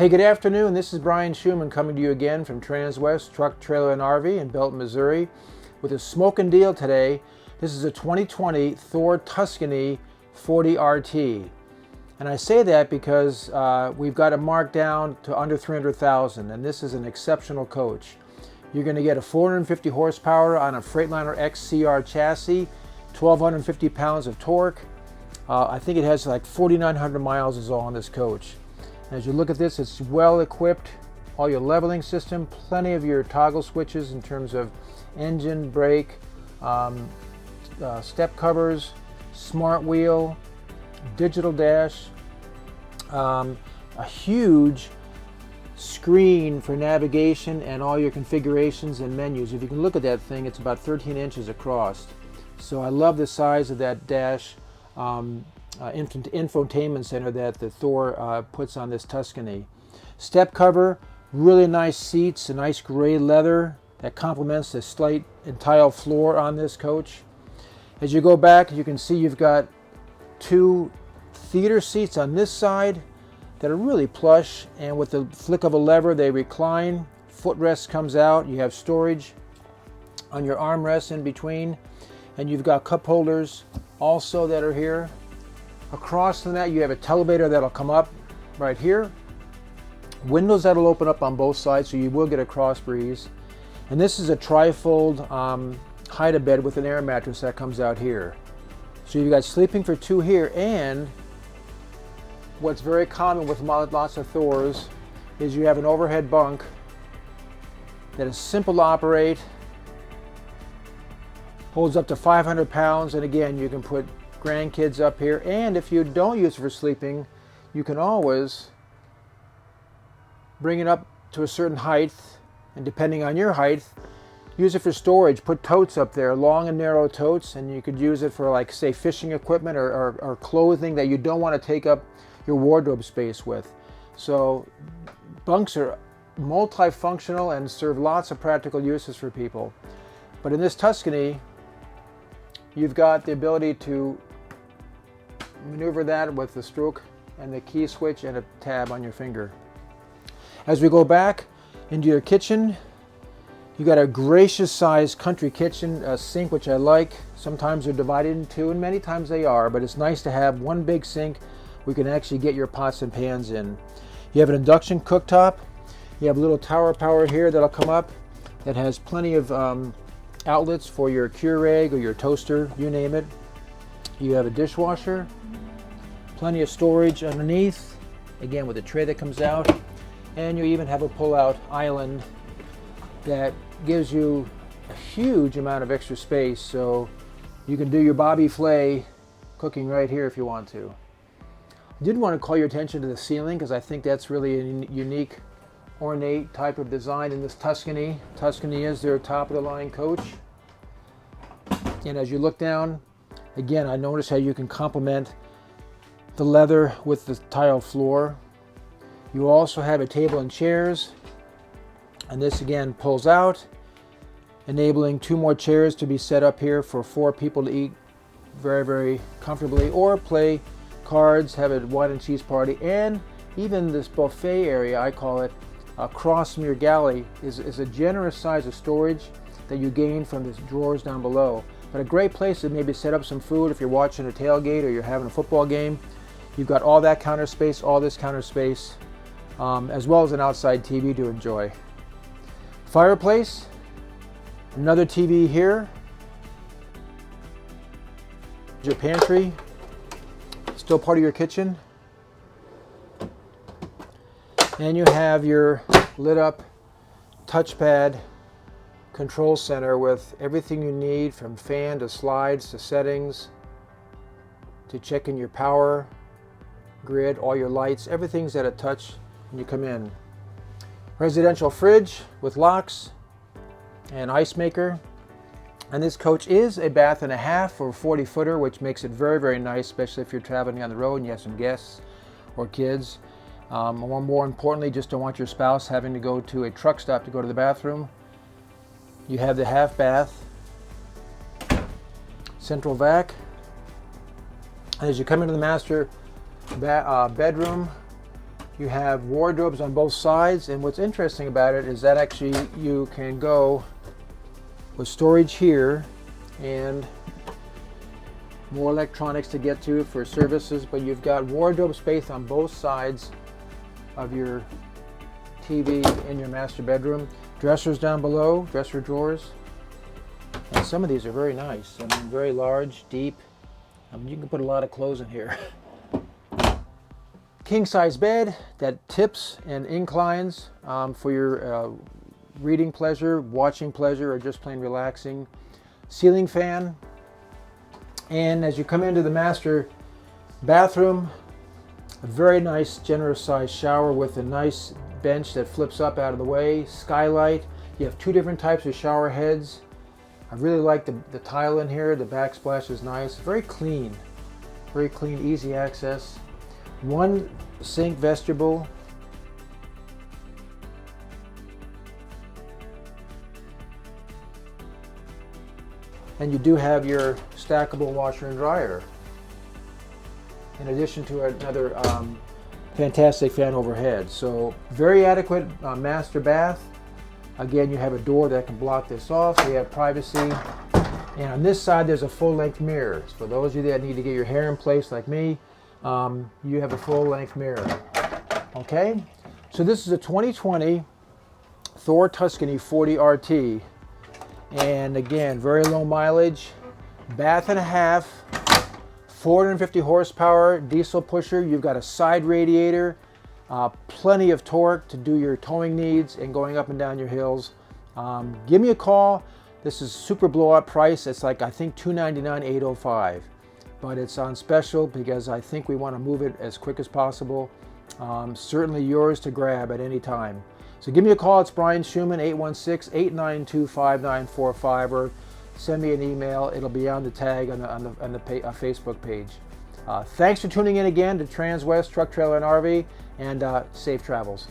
Hey, good afternoon. This is Brian Schumann coming to you again from Transwest Truck, Trailer, and RV in Belton, Missouri with a smoking deal today. This is a 2020 Thor Tuscany 40 RT. And I say that because we've got it marked down to under 300,000, and this is an exceptional coach. You're going to get a 450 horsepower on a Freightliner XCR chassis, 1,250 pounds of torque. I think it has like 4,900 miles is all on this coach. As you look at this, it's well equipped, all your leveling system, plenty of your toggle switches in terms of engine, brake, step covers, smart wheel, digital dash, a huge screen for navigation and all your configurations and menus. If you can look at that thing, it's about 13 inches across. So I love the size of that dash. Infotainment center that the Thor puts on this Tuscany. Step cover, really nice seats, a nice gray leather that complements the slate and tile floor on this coach. As you go back, you can see you've got two theater seats on this side that are really plush, and with the flick of a lever they recline. Footrest comes out, you have storage on your armrests in between, and you've got cup holders also that are here. Across from that, you have a televator that'll come up right here. Windows that'll open up on both sides, so you will get a cross breeze. And this is a trifold hide-a-bed with an air mattress that comes out here. So you've got sleeping for two here, and what's very common with lots of Thors is you have an overhead bunk that is simple to operate, holds up to 500 pounds, and again, you can put grandkids up here, and if you don't use it for sleeping, you can always bring it up to a certain height, and depending on your height, use it for storage. Put totes up there, long and narrow totes, and you could use it for, like, say, fishing equipment or clothing that you don't want to take up your wardrobe space with. So bunks are multifunctional and serve lots of practical uses for people. But in this Tuscany, you've got the ability to maneuver that with the stroke and the key switch and a tab on your finger. As we go back into your kitchen, you got a gracious sized country kitchen, a sink which I like. Sometimes they're divided in two, and many times they are, but it's nice to have one big sink where you can actually get your pots and pans in. You have an induction cooktop. You have a little tower power here that'll come up that has plenty of outlets for your Keurig or your toaster, you name it. You have a dishwasher, plenty of storage underneath, again with a tray that comes out, and you even have a pull-out island that gives you a huge amount of extra space, so you can do your Bobby Flay cooking right here if you want to. I did want to call your attention to the ceiling because I think that's really a unique, ornate type of design in this Tuscany. Tuscany is their top-of-the-line coach. And as you look down, again, I notice how you can complement the leather with the tile floor. You also have a table and chairs, and this again pulls out, enabling two more chairs to be set up here for 4 people to eat very, very comfortably, or play cards, have a wine and cheese party, and even this buffet area, I call it, across from your galley is a generous size of storage that you gain from the drawers down below. But a great place to maybe set up some food if you're watching a tailgate or you're having a football game. You've got all that counter space, all this counter space, as well as an outside TV to enjoy. Fireplace, another TV here. Your pantry, still part of your kitchen. And you have your lit up touchpad control center with everything you need, from fan to slides to settings to checking your power grid, all your lights, everything's at a touch when you come in. Residential fridge with locks and ice maker. And this coach is a bath and a half or 40-footer, which makes it very, very nice, especially if you're traveling on the road and you have some guests or kids. Or more importantly, just don't want your spouse having to go to a truck stop to go to the bathroom. You have the half bath, central vac. And as you come into the master bedroom, You have wardrobes on both sides, and what's interesting about it is that actually you can go with storage here and more electronics to get to for services, but you've got wardrobe space on both sides of your TV in your master bedroom. Dressers down below, dresser drawers. And some of these are very nice. I mean, very large, deep. I mean, you can put a lot of clothes in here. King size bed that tips and inclines for your reading pleasure, watching pleasure, or just plain relaxing. Ceiling fan. And as you come into the master bathroom, a very nice, generous sized shower with a nice bench that flips up out of the way. Skylight. You have two different types of shower heads. I really like the tile in here. The backsplash is nice. Very clean, easy access. One sink vestibule. And you do have your stackable washer and dryer, in addition to another fantastic fan overhead. So very adequate master bath. Again, you have a door that can block this off, so you have privacy. And on this side, there's a full-length mirror. For those of you that need to get your hair in place like me, you have a full-length mirror. Okay? So this is a 2020 Thor Tuscany 40 RT. And again, very low mileage, bath and a half, 450 horsepower diesel pusher. You've got a side radiator, plenty of torque to do your towing needs and going up and down your hills. Give me a call. This is super blowout price. It's like, I think $299,805, but it's on special because I think we want to move it as quick as possible. Certainly yours to grab at any time. So give me a call. It's Brian Schumann, 816-892-5945, or send me an email. It'll be on the tag on the Facebook page. Thanks for tuning in again to Transwest Truck, Trailer, and RV, and safe travels.